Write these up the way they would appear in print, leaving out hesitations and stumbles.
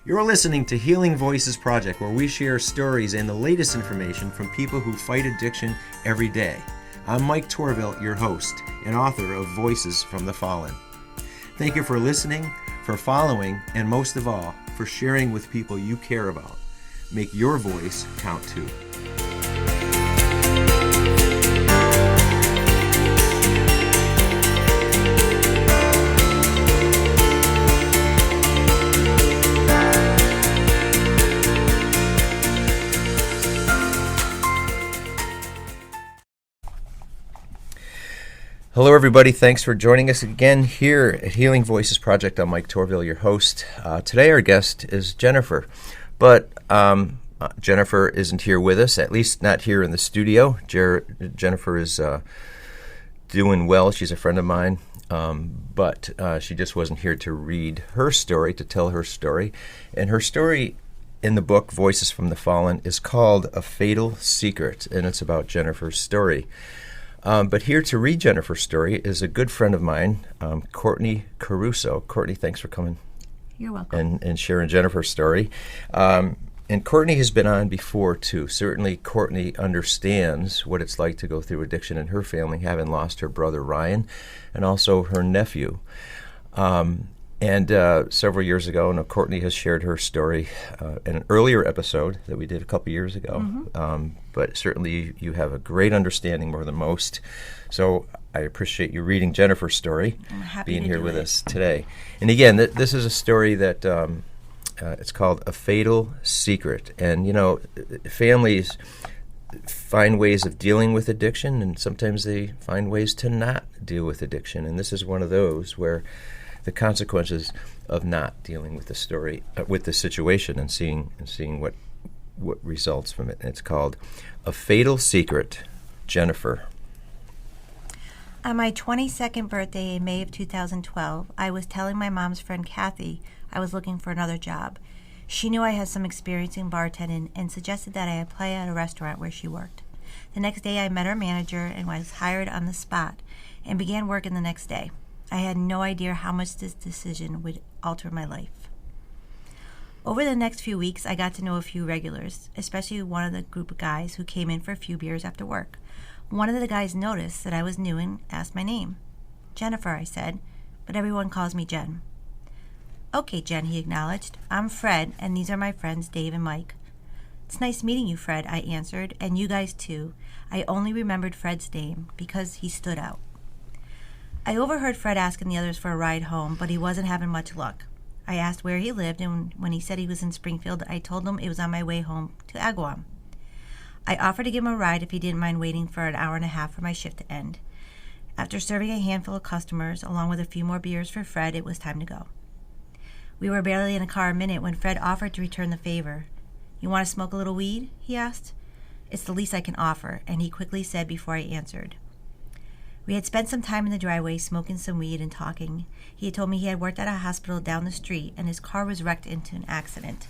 You're listening to Healing Voices Project, where we share stories and the latest information from people who fight addiction every day. I'm Mike Torville, your host and author of Voices from the Fallen. Thank you for listening, for following, and most of all, for sharing with people you care about. Make your voice count too. Hello, everybody. Thanks for joining us again here at Healing Voices Project. I'm Mike Torville, your host. Today, our guest is Jennifer, but Jennifer isn't here with us, at least not here in the studio. Jennifer is doing well. She's a friend of mine, but she just wasn't here to read her story, to tell her story. And her story in the book, Voices from the Fallen, is called A Fatal Secret, and it's about Jennifer's story. But here to read Jennifer's story is a good friend of mine, Courtney Caruso. Courtney, thanks for coming. You're welcome. And sharing Jennifer's story. And Courtney has been on before, too. Certainly, Courtney understands what it's like to go through addiction in her family, having lost her brother, Ryan, and also her nephew. And several years ago, Courtney has shared her story in an earlier episode that we did a couple years ago. Mm-hmm. But certainly you have a great understanding, more than most. So I appreciate you reading Jennifer's story, being here with us today. And again, this is a story that it's called A Fatal Secret. And, you know, families find ways of dealing with addiction, and sometimes they find ways to not deal with addiction. And this is one of those where the consequences of not dealing with the story, with the situation, and seeing what results from it. And it's called A Fatal Secret, Jennifer. On my 22nd birthday in May of 2012, I was telling my mom's friend Kathy I was looking for another job. She knew I had some experience in bartending and suggested that I apply at a restaurant where she worked. The next day I met her manager and was hired on the spot and began working the next day. I had no idea how much this decision would alter my life. Over the next few weeks, I got to know a few regulars, especially one of the group of guys who came in for a few beers after work. One of the guys noticed that I was new and asked my name. Jennifer, I said, but everyone calls me Jen. Okay, Jen, he acknowledged. I'm Fred, and these are my friends Dave and Mike. It's nice meeting you, Fred, I answered, and you guys too. I only remembered Fred's name because he stood out. I overheard Fred asking the others for a ride home, but he wasn't having much luck. I asked where he lived, and when he said he was in Springfield, I told him it was on my way home to Agawam. I offered to give him a ride if he didn't mind waiting for an hour and a half for my shift to end. After serving a handful of customers, along with a few more beers for Fred, it was time to go. We were barely in the car a minute when Fred offered to return the favor. You want to smoke a little weed? He asked. It's the least I can offer, and he quickly said before I answered. We had spent some time in the driveway smoking some weed and talking. He had told me he had worked at a hospital down the street and his car was wrecked into an accident.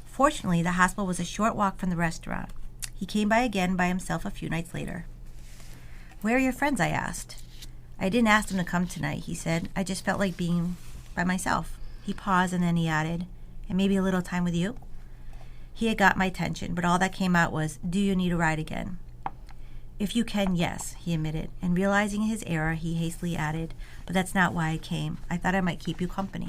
Fortunately, the hospital was a short walk from the restaurant. He came by again by himself a few nights later. Where are your friends? I asked. I didn't ask them to come tonight, he said. I just felt like being by myself. He paused and then he added, and maybe a little time with you? He had got my attention, but all that came out was, do you need a ride again? If you can, yes, he admitted, and realizing his error, he hastily added, but that's not why I came. I thought I might keep you company.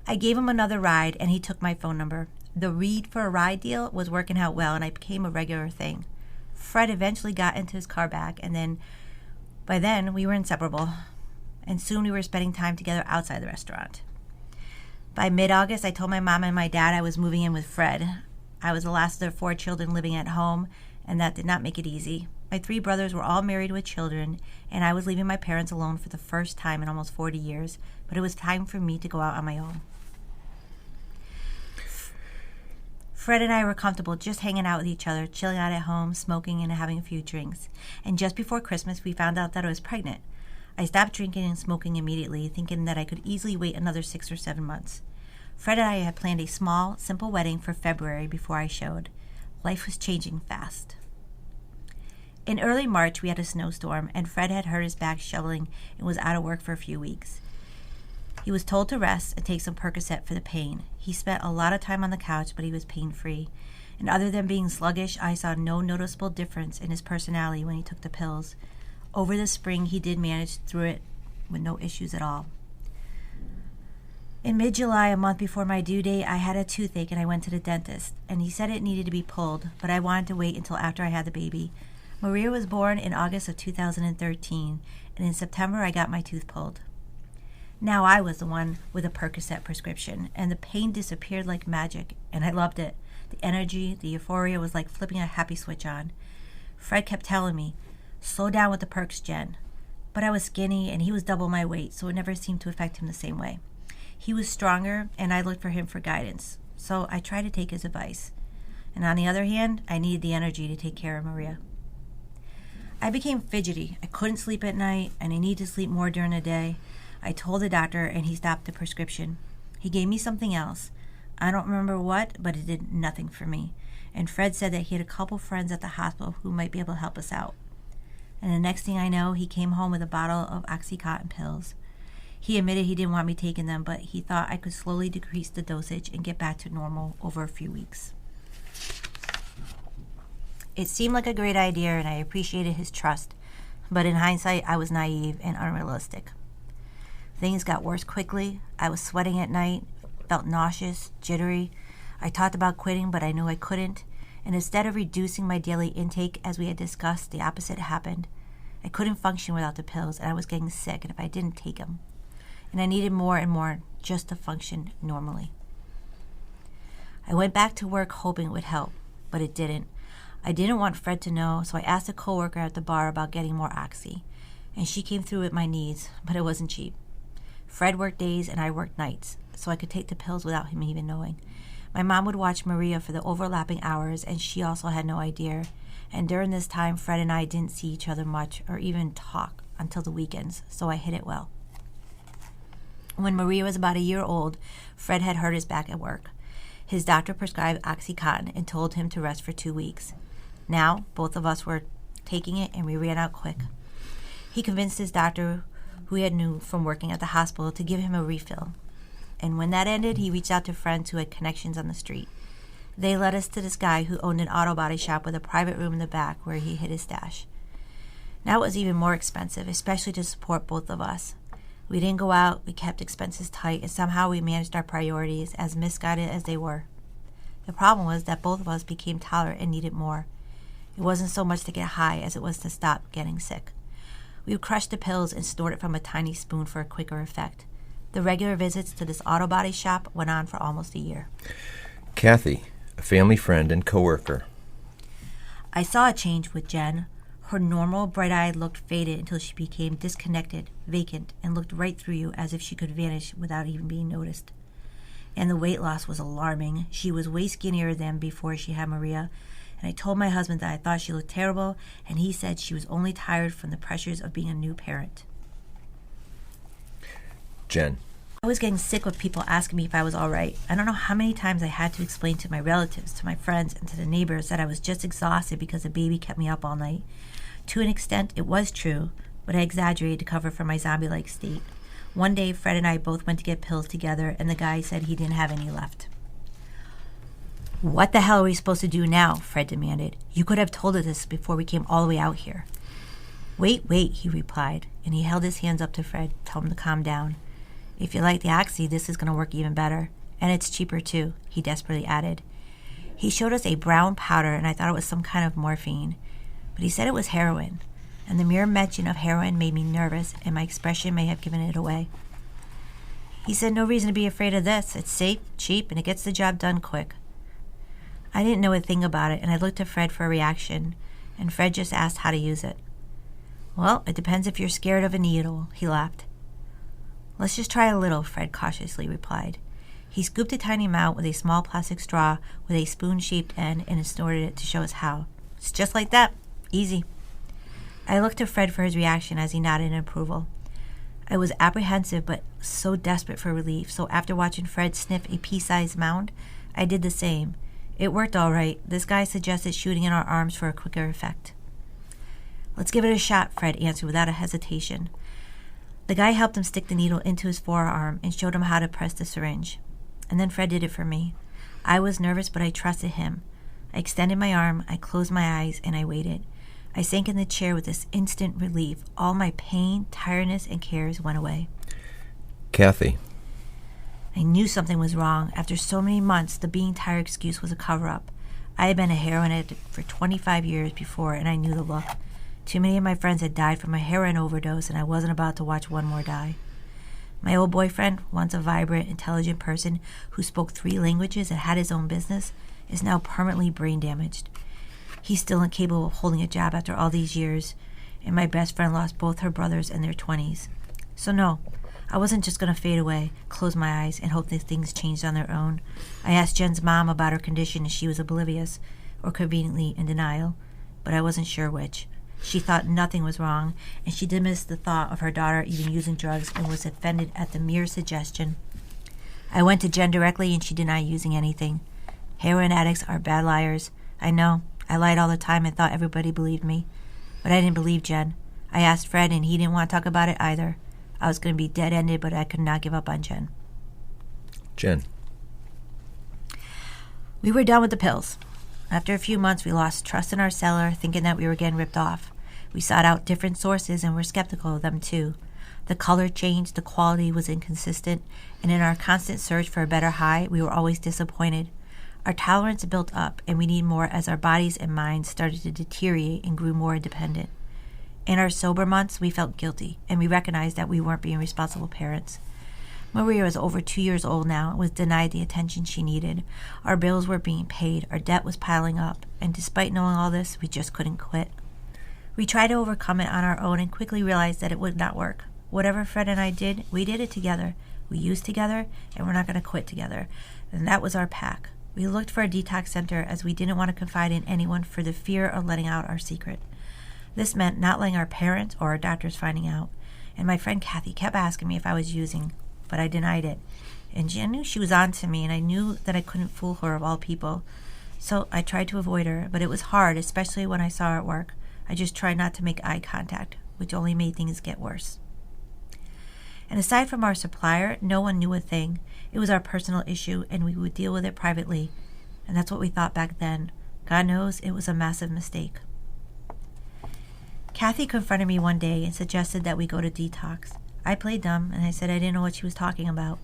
I gave him another ride, and he took my phone number. The read for a ride deal was working out well, and I became a regular thing. Fred eventually got into his car back, and by then, we were inseparable, and soon we were spending time together outside the restaurant. By mid-August, I told my mom and my dad I was moving in with Fred. I was the last of their 4 children living at home, and that did not make it easy. My 3 brothers were all married with children, and I was leaving my parents alone for the first time in almost 40 years, but it was time for me to go out on my own. Fred and I were comfortable just hanging out with each other, chilling out at home, smoking, and having a few drinks. And just before Christmas, we found out that I was pregnant. I stopped drinking and smoking immediately, thinking that I could easily wait another 6 or 7 months. Fred and I had planned a small, simple wedding for February before I showed. Life was changing fast. In early March, we had a snowstorm, and Fred had hurt his back shoveling and was out of work for a few weeks. He was told to rest and take some Percocet for the pain. He spent a lot of time on the couch, but he was pain-free. And other than being sluggish, I saw no noticeable difference in his personality when he took the pills. Over the spring, he did manage through it with no issues at all. In mid-July, a month before my due date, I had a toothache and I went to the dentist. And he said it needed to be pulled, but I wanted to wait until after I had the baby. Maria was born in August of 2013, and in September I got my tooth pulled. Now I was the one with a Percocet prescription, and the pain disappeared like magic, and I loved it. The energy, the euphoria was like flipping a happy switch on. Fred kept telling me, "Slow down with the perks, Jen." But I was skinny, and he was double my weight, so it never seemed to affect him the same way. He was stronger, and I looked for him for guidance, so I tried to take his advice. And on the other hand, I needed the energy to take care of Maria. I became fidgety. I couldn't sleep at night, and I needed to sleep more during the day. I told the doctor, and he stopped the prescription. He gave me something else. I don't remember what, but it did nothing for me. And Fred said that he had a couple friends at the hospital who might be able to help us out. And the next thing I know, he came home with a bottle of Oxycontin pills. He admitted he didn't want me taking them, but he thought I could slowly decrease the dosage and get back to normal over a few weeks. It seemed like a great idea, and I appreciated his trust. But in hindsight, I was naive and unrealistic. Things got worse quickly. I was sweating at night, felt nauseous, jittery. I talked about quitting, but I knew I couldn't. And instead of reducing my daily intake as we had discussed, the opposite happened. I couldn't function without the pills, and I was getting sick if I didn't take them. And I needed more and more just to function normally. I went back to work hoping it would help, but it didn't. I didn't want Fred to know, so I asked a coworker at the bar about getting more Oxy. And she came through with my needs, but it wasn't cheap. Fred worked days and I worked nights, so I could take the pills without him even knowing. My mom would watch Maria for the overlapping hours, and she also had no idea. And during this time, Fred and I didn't see each other much or even talk until the weekends, so I hid it well. When Maria was about a year old, Fred had hurt his back at work. His doctor prescribed Oxycontin and told him to rest for 2 weeks. Now, both of us were taking it, and we ran out quick. He convinced his doctor, who he had knew from working at the hospital, to give him a refill. And when that ended, he reached out to friends who had connections on the street. They led us to this guy who owned an auto body shop with a private room in the back where he hid his stash. Now it was even more expensive, especially to support both of us. We didn't go out, we kept expenses tight, and somehow we managed our priorities, as misguided as they were. The problem was that both of us became tolerant and needed more. It wasn't so much to get high as it was to stop getting sick. We would crush the pills and snort it from a tiny spoon for a quicker effect. The regular visits to this auto body shop went on for almost a year. Kathy, a family friend and coworker. I saw a change with Jen. Her normal, bright-eyed look faded until she became disconnected, vacant, and looked right through you as if she could vanish without even being noticed. And the weight loss was alarming. She was way skinnier than before she had Maria, and I told my husband that I thought she looked terrible, and he said she was only tired from the pressures of being a new parent. Jen. I was getting sick with people asking me if I was all right. I don't know how many times I had to explain to my relatives, to my friends, and to the neighbors that I was just exhausted because the baby kept me up all night. To an extent, it was true, but I exaggerated to cover for my zombie-like state. One day, Fred and I both went to get pills together, and the guy said he didn't have any left. "What the hell are we supposed to do now?" Fred demanded. "You could have told us this before we came all the way out here." Wait, he replied, and he held his hands up to Fred, told him to calm down. "If you like the Oxy, this is going to work even better. And it's cheaper, too," he desperately added. He showed us a brown powder, and I thought it was some kind of morphine. But he said it was heroin, and the mere mention of heroin made me nervous, and my expression may have given it away. He said, "No reason to be afraid of this. It's safe, cheap, and it gets the job done quick." I didn't know a thing about it, and I looked to Fred for a reaction, and Fred just asked how to use it. "Well, it depends if you're scared of a needle," he laughed. "Let's just try a little," Fred cautiously replied. He scooped a tiny amount with a small plastic straw with a spoon-shaped end and snorted it to show us how. "It's just like that. Easy." I looked to Fred for his reaction as he nodded in approval. I was apprehensive but so desperate for relief, so after watching Fred sniff a pea-sized mound, I did the same. It worked all right. This guy suggested shooting in our arms for a quicker effect. "Let's give it a shot," Fred answered without a hesitation. The guy helped him stick the needle into his forearm and showed him how to press the syringe. And then Fred did it for me. I was nervous, but I trusted him. I extended my arm, I closed my eyes, and I waited. I sank in the chair with this instant relief. All my pain, tiredness, and cares went away. Kathy. I knew something was wrong. After so many months, the being tired excuse was a cover-up. I had been a heroin addict for 25 years before, and I knew the look. Too many of my friends had died from a heroin overdose, and I wasn't about to watch one more die. My old boyfriend, once a vibrant, intelligent person who spoke 3 languages and had his own business, is now permanently brain damaged. He's still incapable of holding a job after all these years, and my best friend lost both her brothers in their 20s. So no, I wasn't just going to fade away, close my eyes, and hope that things changed on their own. I asked Jen's mom about her condition, and she was oblivious, or conveniently in denial, but I wasn't sure which. She thought nothing was wrong, and she dismissed the thought of her daughter even using drugs and was offended at the mere suggestion. I went to Jen directly, and she denied using anything. Heroin addicts are bad liars. I know. I lied all the time and thought everybody believed me. But I didn't believe Jen. I asked Fred, and he didn't want to talk about it either. I was going to be dead-ended, but I could not give up on Jen. Jen. We were done with the pills. After a few months, we lost trust in our seller, thinking that we were getting ripped off. We sought out different sources and were skeptical of them too. The color changed, the quality was inconsistent, and in our constant search for a better high, we were always disappointed. Our tolerance built up, and we needed more as our bodies and minds started to deteriorate and grew more independent. In our sober months, we felt guilty, and we recognized that we weren't being responsible parents. Maria was over 2 years old now and was denied the attention she needed. Our bills were being paid, our debt was piling up, and despite knowing all this, we just couldn't quit. We tried to overcome it on our own and quickly realized that it would not work. Whatever Fred and I did, we did it together. We used together, and we're not going to quit together. And that was our pact. We looked for a detox center as we didn't want to confide in anyone for the fear of letting out our secret. This meant not letting our parents or our doctors finding out. And my friend Kathy kept asking me if I was using, but I denied it. And Jen knew she was on to me, and I knew that I couldn't fool her of all people. So I tried to avoid her, but it was hard, especially when I saw her at work. I just tried not to make eye contact, which only made things get worse. And aside from our supplier, no one knew a thing. It was our personal issue, and we would deal with it privately. And that's what we thought back then. God knows it was a massive mistake. Kathy confronted me one day and suggested that we go to detox. I played dumb, and I said I didn't know what she was talking about.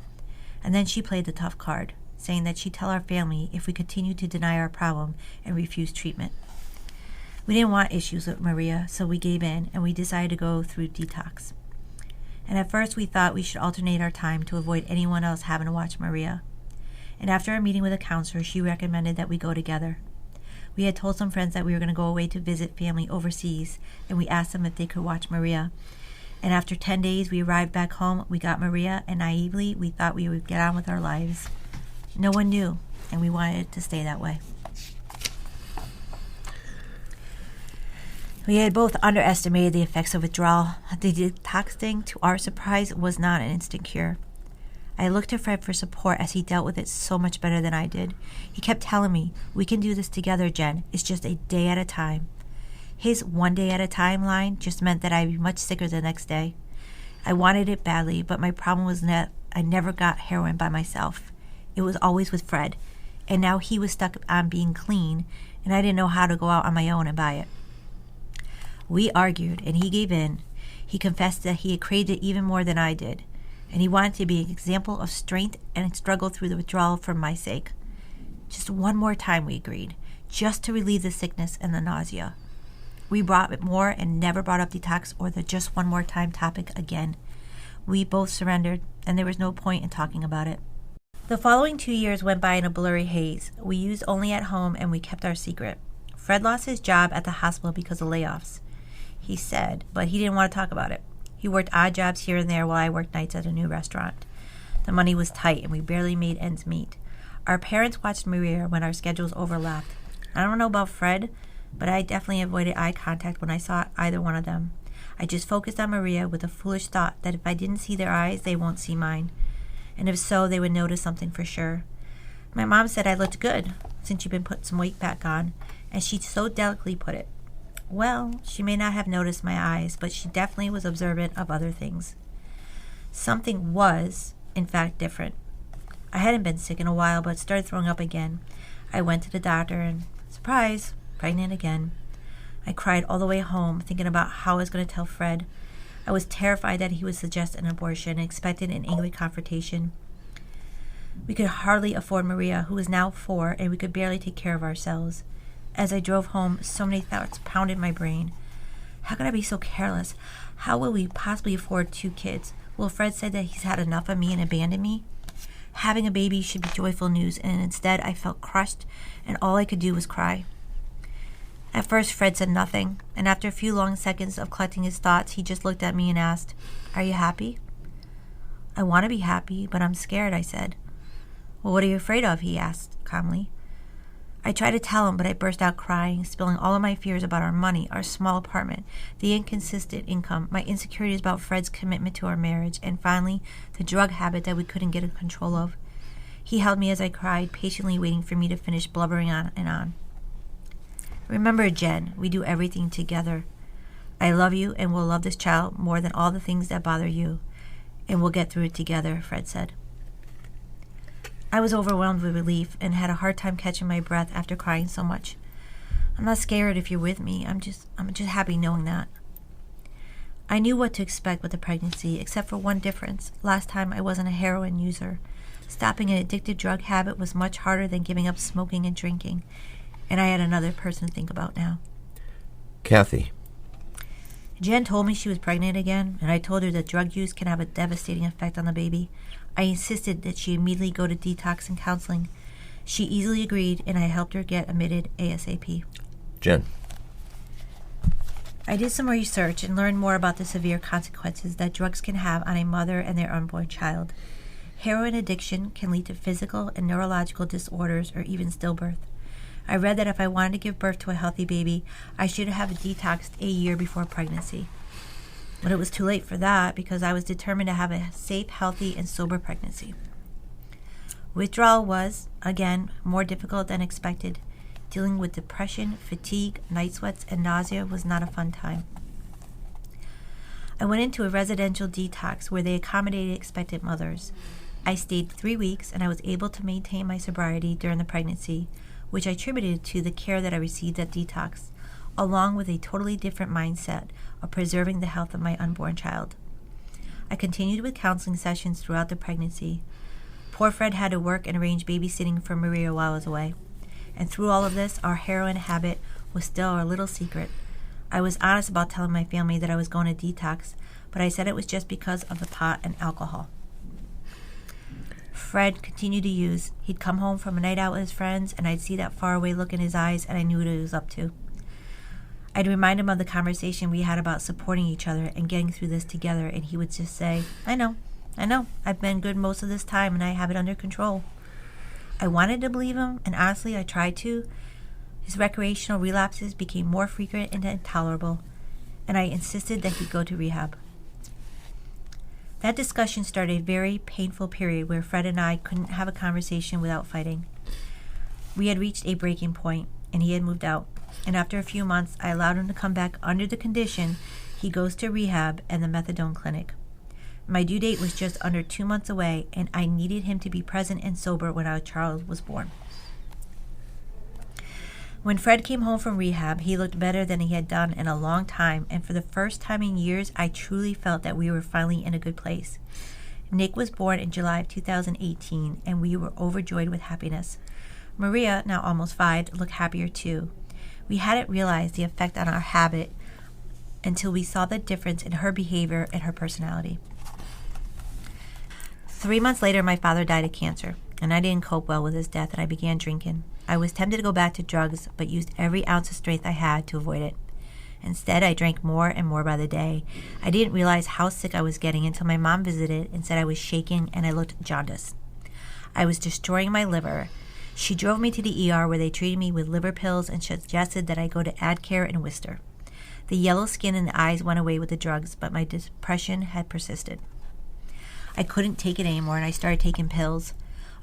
And then she played the tough card, saying that she'd tell our family if we continued to deny our problem and refuse treatment. We didn't want issues with Maria, so we gave in, and we decided to go through detox. And at first we thought we should alternate our time to avoid anyone else having to watch Maria. And after a meeting with a counselor, she recommended that we go together. We had told some friends that we were going to go away to visit family overseas, and we asked them if they could watch Maria. And after 10 days, we arrived back home, we got Maria, and naively, we thought we would get on with our lives. No one knew, and we wanted it to stay that way. We had both underestimated the effects of withdrawal. The detoxing, to our surprise, was not an instant cure. I looked to Fred for support as he dealt with it so much better than I did. He kept telling me, "We can do this together, Jen. It's just a day at a time." His 1 day at a time line just meant that I'd be much sicker the next day. I wanted it badly, but my problem was that I never got heroin by myself. It was always with Fred, and now he was stuck on being clean, and I didn't know how to go out on my own and buy it. We argued, and he gave in. He confessed that he had craved it even more than I did, and he wanted to be an example of strength and struggle through the withdrawal for my sake. Just one more time, we agreed, just to relieve the sickness and the nausea. We brought it more and never brought up detox or the just one more time topic again. We both surrendered, and there was no point in talking about it. The following 2 years went by in a blurry haze. We used only at home, and we kept our secret. Fred lost his job at the hospital because of layoffs. He said, but he didn't want to talk about it. He worked odd jobs here and there while I worked nights at a new restaurant. The money was tight, and we barely made ends meet. Our parents watched Maria when our schedules overlapped. I don't know about Fred, but I definitely avoided eye contact when I saw either one of them. I just focused on Maria with a foolish thought that if I didn't see their eyes, they won't see mine. And if so, they would notice something for sure. My mom said I looked good since you'd been putting some weight back on, and she so delicately put it. Well, she may not have noticed my eyes, but she definitely was observant of other things. Something was, in fact, different. I hadn't been sick in a while, but started throwing up again. I went to the doctor and, surprise, pregnant again. I cried all the way home, thinking about how I was going to tell Fred. I was terrified that he would suggest an abortion and expected an angry confrontation. We could hardly afford Maria, who was now 4, and we could barely take care of ourselves. As I drove home, so many thoughts pounded my brain. How could I be so careless? How will we possibly afford 2 kids? Will Fred say that he's had enough of me and abandon me? Having a baby should be joyful news, and instead I felt crushed, and all I could do was cry. At first, Fred said nothing, and after a few long seconds of collecting his thoughts, he just looked at me and asked, "Are you happy?" "I want to be happy, but I'm scared," I said. "Well, what are you afraid of?" he asked calmly. I tried to tell him, but I burst out crying, spilling all of my fears about our money, our small apartment, the inconsistent income, my insecurities about Fred's commitment to our marriage, and finally, the drug habit that we couldn't get in control of. He held me as I cried, patiently waiting for me to finish blubbering on and on. "Remember, Jen, we do everything together. I love you and will love this child more than all the things that bother you, and we'll get through it together," Fred said. I was overwhelmed with relief and had a hard time catching my breath after crying so much. "I'm not scared if you're with me. I'm just happy knowing that." I knew what to expect with the pregnancy, except for one difference. Last time I wasn't a heroin user. Stopping an addictive drug habit was much harder than giving up smoking and drinking, and I had another person to think about now. Kathy. Jen told me she was pregnant again, and I told her that drug use can have a devastating effect on the baby. I insisted that she immediately go to detox and counseling. She easily agreed, and I helped her get admitted ASAP. Jen. I did some research and learned more about the severe consequences that drugs can have on a mother and their unborn child. Heroin addiction can lead to physical and neurological disorders or even stillbirth. I read that if I wanted to give birth to a healthy baby, I should have detoxed a year before pregnancy. But it was too late for that because I was determined to have a safe, healthy, and sober pregnancy. Withdrawal was, again, more difficult than expected. Dealing with depression, fatigue, night sweats, and nausea was not a fun time. I went into a residential detox where they accommodated expectant mothers. I stayed 3 weeks and I was able to maintain my sobriety during the pregnancy, which I attributed to the care that I received at detox, along with a totally different mindset of preserving the health of my unborn child. I continued with counseling sessions throughout the pregnancy. Poor Fred had to work and arrange babysitting for Maria while I was away. And through all of this, our heroin habit was still our little secret. I was honest about telling my family that I was going to detox, but I said it was just because of the pot and alcohol. Fred continued to use. He'd come home from a night out with his friends, and I'd see that faraway look in his eyes, and I knew what he was up to. I'd remind him of the conversation we had about supporting each other and getting through this together, and he would just say, I know, I've been good most of this time, and I have it under control." I wanted to believe him, and honestly, I tried to. His recreational relapses became more frequent and intolerable, and I insisted that he go to rehab. That discussion started a very painful period where Fred and I couldn't have a conversation without fighting. We had reached a breaking point, and he had moved out. And after a few months, I allowed him to come back under the condition he goes to rehab and the methadone clinic. My due date was just under 2 months away, and I needed him to be present and sober when our child was born. When Fred came home from rehab, he looked better than he had done in a long time, and for the first time in years, I truly felt that we were finally in a good place. Nick was born in July of 2018, and we were overjoyed with happiness. Maria, now almost 5, looked happier too. We hadn't realized the effect on our habit until we saw the difference in her behavior and her personality. 3 months later, my father died of cancer, and I didn't cope well with his death, and I began drinking. I was tempted to go back to drugs, but used every ounce of strength I had to avoid it. Instead, I drank more and more by the day. I didn't realize how sick I was getting until my mom visited and said I was shaking and I looked jaundiced. I was destroying my liver. She drove me to the ER where they treated me with liver pills and suggested that I go to AdCare and Worcester. The yellow skin and the eyes went away with the drugs, but my depression had persisted. I couldn't take it anymore, and I started taking pills.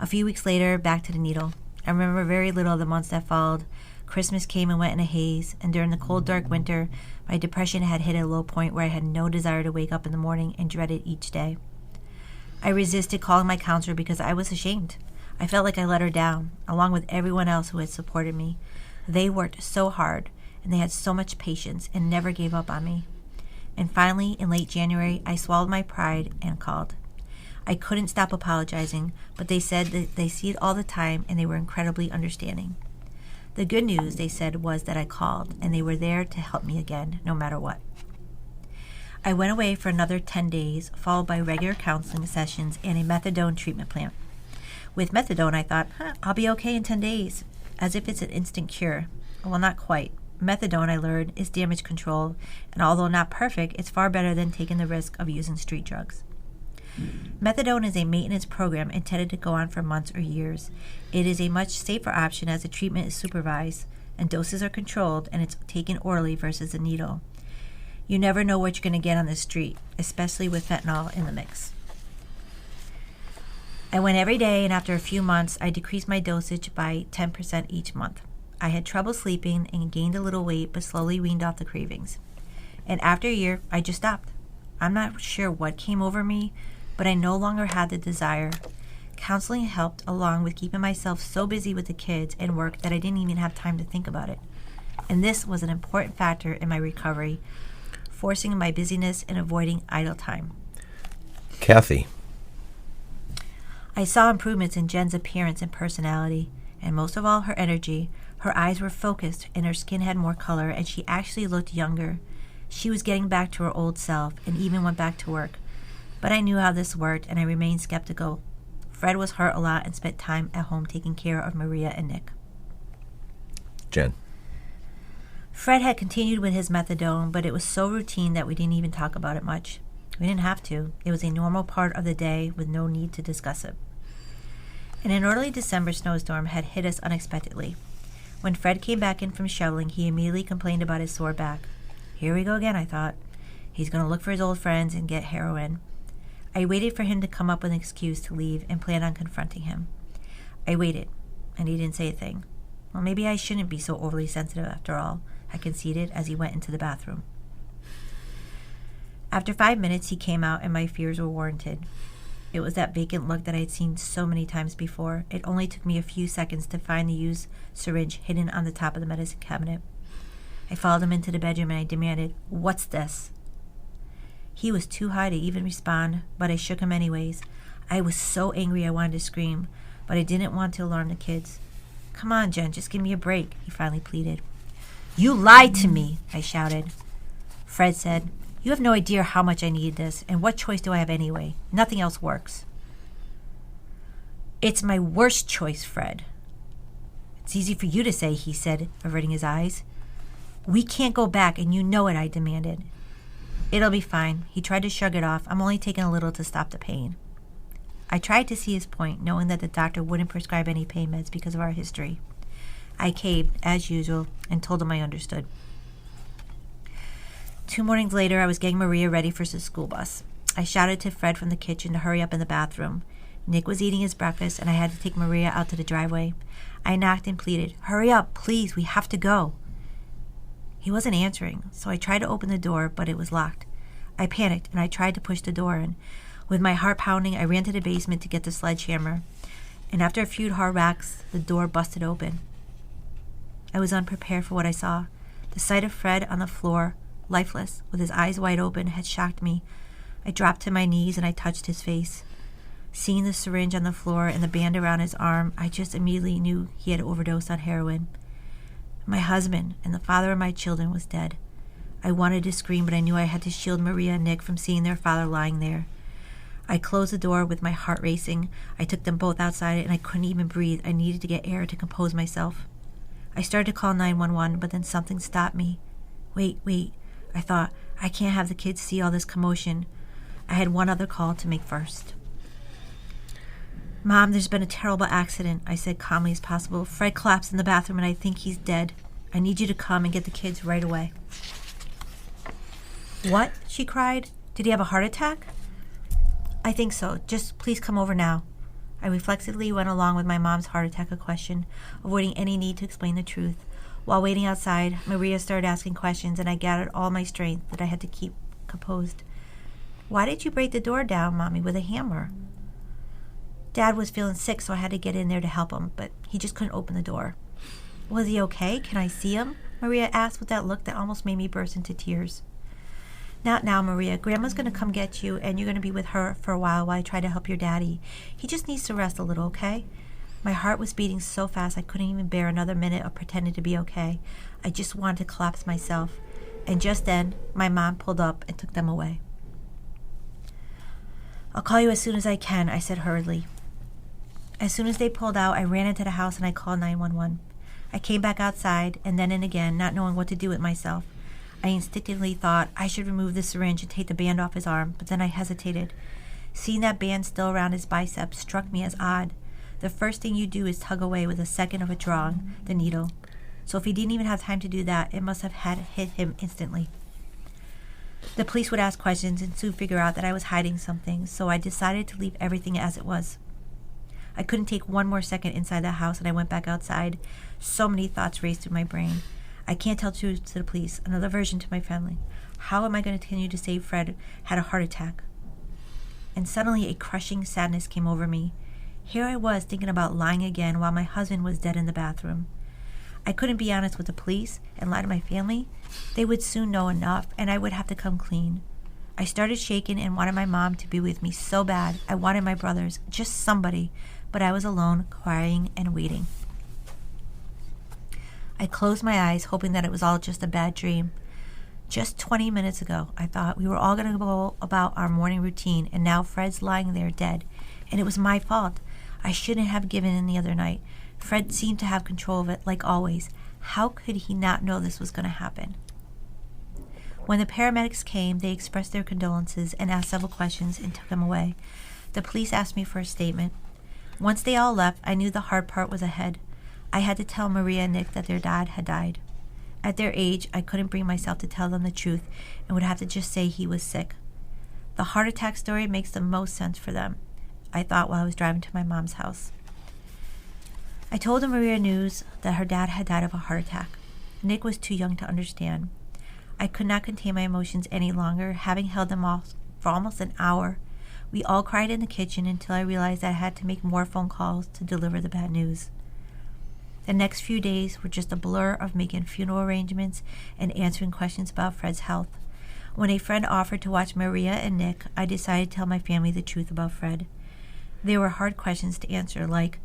A few weeks later, back to the needle. I remember very little of the months that followed. Christmas came and went in a haze, and during the cold, dark winter, my depression had hit a low point where I had no desire to wake up in the morning and dreaded each day. I resisted calling my counselor because I was ashamed. I felt like I let her down, along with everyone else who had supported me. They worked so hard, and they had so much patience and never gave up on me. And finally, in late January, I swallowed my pride and called. I couldn't stop apologizing, but they said that they see it all the time and they were incredibly understanding. The good news, they said, was that I called, and they were there to help me again, no matter what. I went away for another 10 days, followed by regular counseling sessions and a methadone treatment plan. With methadone, I thought, I'll be okay in 10 days, as if it's an instant cure. Well, not quite. Methadone, I learned, is damage control, and although not perfect, it's far better than taking the risk of using street drugs. Methadone is a maintenance program intended to go on for months or years. It is a much safer option as the treatment is supervised, and doses are controlled, and it's taken orally versus a needle. You never know what you're going to get on the street, especially with fentanyl in the mix. I went every day, and after a few months, I decreased my dosage by 10% each month. I had trouble sleeping and gained a little weight, but slowly weaned off the cravings. And after a year, I just stopped. I'm not sure what came over me, but I no longer had the desire. Counseling helped, along with keeping myself so busy with the kids and work that I didn't even have time to think about it. And this was an important factor in my recovery, forcing my busyness and avoiding idle time. Kathy. I saw improvements in Jen's appearance and personality, and most of all, her energy. Her eyes were focused, and her skin had more color, and she actually looked younger. She was getting back to her old self, and even went back to work. But I knew how this worked, and I remained skeptical. Fred was hurt a lot and spent time at home taking care of Maria and Nick. Jen. Fred had continued with his methadone, but it was so routine that we didn't even talk about it much. We didn't have to. It was a normal part of the day with no need to discuss it. And an early December snowstorm had hit us unexpectedly. When Fred came back in from shoveling, he immediately complained about his sore back. Here we go again, I thought. He's going to look for his old friends and get heroin. I waited for him to come up with an excuse to leave and planned on confronting him. I waited, and he didn't say a thing. Well, maybe I shouldn't be so overly sensitive after all, I conceded as he went into the bathroom. After 5 minutes, he came out, and my fears were warranted. It was that vacant look that I had seen so many times before. It only took me a few seconds to find the used syringe hidden on the top of the medicine cabinet. I followed him into the bedroom, and I demanded, "What's this?" He was too high to even respond, but I shook him anyways. I was so angry I wanted to scream, but I didn't want to alarm the kids. "Come on, Jen, just give me a break," he finally pleaded. "You lied to me," I shouted. Fred said, "You have no idea how much I needed this, and what choice do I have anyway? Nothing else works." "It's my worst choice, Fred." "It's easy for you to say," he said, averting his eyes. "We can't go back, and you know it," I demanded. "It'll be fine." He tried to shrug it off. "I'm only taking a little to stop the pain." I tried to see his point, knowing that the doctor wouldn't prescribe any pain meds because of our history. I caved, as usual, and told him I understood. 2 mornings later, I was getting Maria ready for the school bus. I shouted to Fred from the kitchen to hurry up in the bathroom. Nick was eating his breakfast, and I had to take Maria out to the driveway. I knocked and pleaded, "Hurry up, please, we have to go." He wasn't answering, so I tried to open the door, but it was locked. I panicked, and I tried to push the door in. With my heart pounding, I ran to the basement to get the sledgehammer, and after a few hard whacks, the door busted open. I was unprepared for what I saw. The sight of Fred on the floor, lifeless, with his eyes wide open, had shocked me. I dropped to my knees and I touched his face. Seeing the syringe on the floor and the band around his arm, I just immediately knew he had overdosed on heroin. My husband and the father of my children was dead. I wanted to scream, but I knew I had to shield Maria and Nick from seeing their father lying there. I closed the door with my heart racing. I took them both outside and I couldn't even breathe. I needed to get air to compose myself. I started to call 911, but then something stopped me. Wait, I thought, I can't have the kids see all this commotion. I had one other call to make first. "Mom, there's been a terrible accident," I said calmly as possible. "Fred collapsed in the bathroom and I think he's dead. I need you to come and get the kids right away." "What?" she cried. "Did he have a heart attack?" "I think so. Just please come over now." I reflexively went along with my mom's heart attack question, avoiding any need to explain the truth. While waiting outside, Maria started asking questions, and I gathered all my strength that I had to keep composed. "Why did you break the door down, Mommy, with a hammer?" Dad was feeling sick, so I had to get in there to help him, but he just couldn't open the door. Was he okay? Can I see him? Maria asked with that look that almost made me burst into tears. Not now, Maria. Grandma's going to come get you, and you're going to be with her for a while I try to help your daddy. He just needs to rest a little, okay? My heart was beating so fast I couldn't even bear another minute of pretending to be okay. I just wanted to collapse myself. And just then, my mom pulled up and took them away. I'll call you as soon as I can, I said hurriedly. As soon as they pulled out, I ran into the house and I called 911. I came back outside and then and again, not knowing what to do with myself. I instinctively thought I should remove the syringe and take the band off his arm, but then I hesitated. Seeing that band still around his bicep struck me as odd. The first thing you do is tug away with a second of it drawing the needle. So if he didn't even have time to do that, it must have had hit him instantly. The police would ask questions and soon figure out that I was hiding something, so I decided to leave everything as it was. I couldn't take one more second inside that house, and I went back outside. So many thoughts raced through my brain. I can't tell truth to the police, another version to my family. How am I going to continue to say Fred had a heart attack? And suddenly a crushing sadness came over me. Here I was thinking about lying again while my husband was dead in the bathroom. I couldn't be honest with the police and lie to my family. They would soon know enough, and I would have to come clean. I started shaking and wanted my mom to be with me so bad. I wanted my brothers, just somebody, but I was alone, crying and waiting. I closed my eyes, hoping that it was all just a bad dream. Just 20 minutes ago, I thought we were all going to go about our morning routine, and now Fred's lying there dead, and it was my fault. I shouldn't have given in the other night. Fred seemed to have control of it, like always. How could he not know this was going to happen? When the paramedics came, they expressed their condolences and asked several questions and took him away. The police asked me for a statement. Once they all left, I knew the hard part was ahead. I had to tell Maria and Nick that their dad had died. At their age, I couldn't bring myself to tell them the truth and would have to just say he was sick. The heart attack story makes the most sense for them, I thought while I was driving to my mom's house. I told Maria news that her dad had died of a heart attack. Nick was too young to understand. I could not contain my emotions any longer, having held them off for almost an hour. We all cried in the kitchen until I realized I had to make more phone calls to deliver the bad news. The next few days were just a blur of making funeral arrangements and answering questions about Fred's health. When a friend offered to watch Maria and Nick, I decided to tell my family the truth about Fred. There were hard questions to answer, like,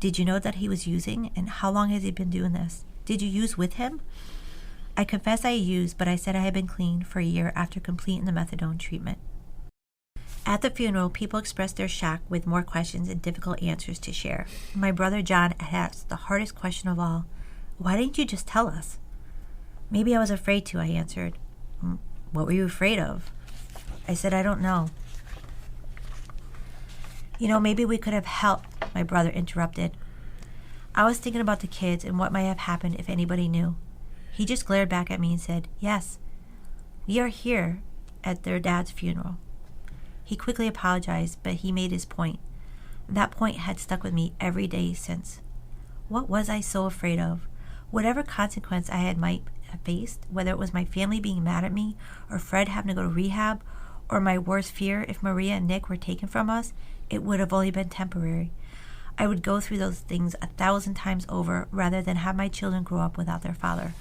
did you know that he was using, and how long has he been doing this? Did you use with him? I confess I used, but I said I had been clean for a year after completing the methadone treatment. At the funeral, people expressed their shock with more questions and difficult answers to share. My brother John asked the hardest question of all, why didn't you just tell us? Maybe I was afraid to, I answered. What were you afraid of? I said, I don't know. Maybe we could have helped, my brother interrupted. I was thinking about the kids and what might have happened if anybody knew. He just glared back at me and said, yes, we are here at their dad's funeral. He quickly apologized, but he made his point. That point had stuck with me every day since. What was I so afraid of? Whatever consequence I might have faced, whether it was my family being mad at me, or Fred having to go to rehab, or my worst fear if Maria and Nick were taken from us, it would have only been temporary. I would go through those things 1,000 times over rather than have my children grow up without their father.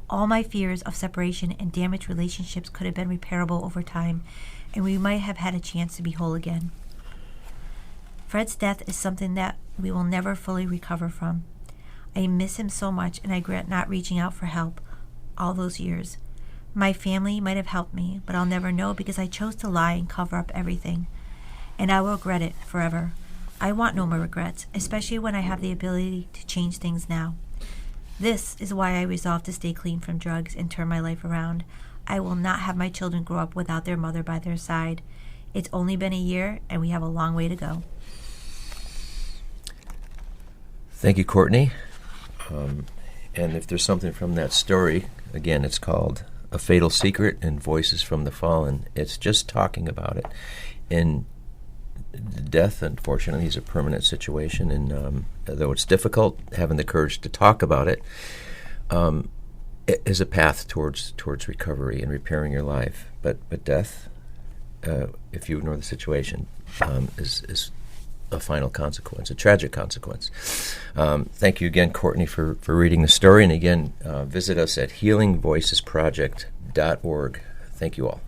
All my fears of separation and damaged relationships could have been repairable over time, and we might have had a chance to be whole again. Fred's death is something that we will never fully recover from. I miss him so much, and I regret not reaching out for help all those years. My family might have helped me, but I'll never know because I chose to lie and cover up everything. And I will regret it forever. I want no more regrets, especially when I have the ability to change things now. This is why I resolved to stay clean from drugs and turn my life around. I will not have my children grow up without their mother by their side. It's only been a year, and we have a long way to go. Thank you, Courtney. And if there's something from that story, again, it's called A Fatal Secret and Voices from the Fallen. It's just talking about it. And death, unfortunately, is a permanent situation, and though it's difficult, having the courage to talk about it is a path towards recovery and repairing your life. But death, if you ignore the situation, is a final consequence, a tragic consequence. Thank you again, Courtney, for reading the story. And again, visit us at healingvoicesproject.org. Thank you all.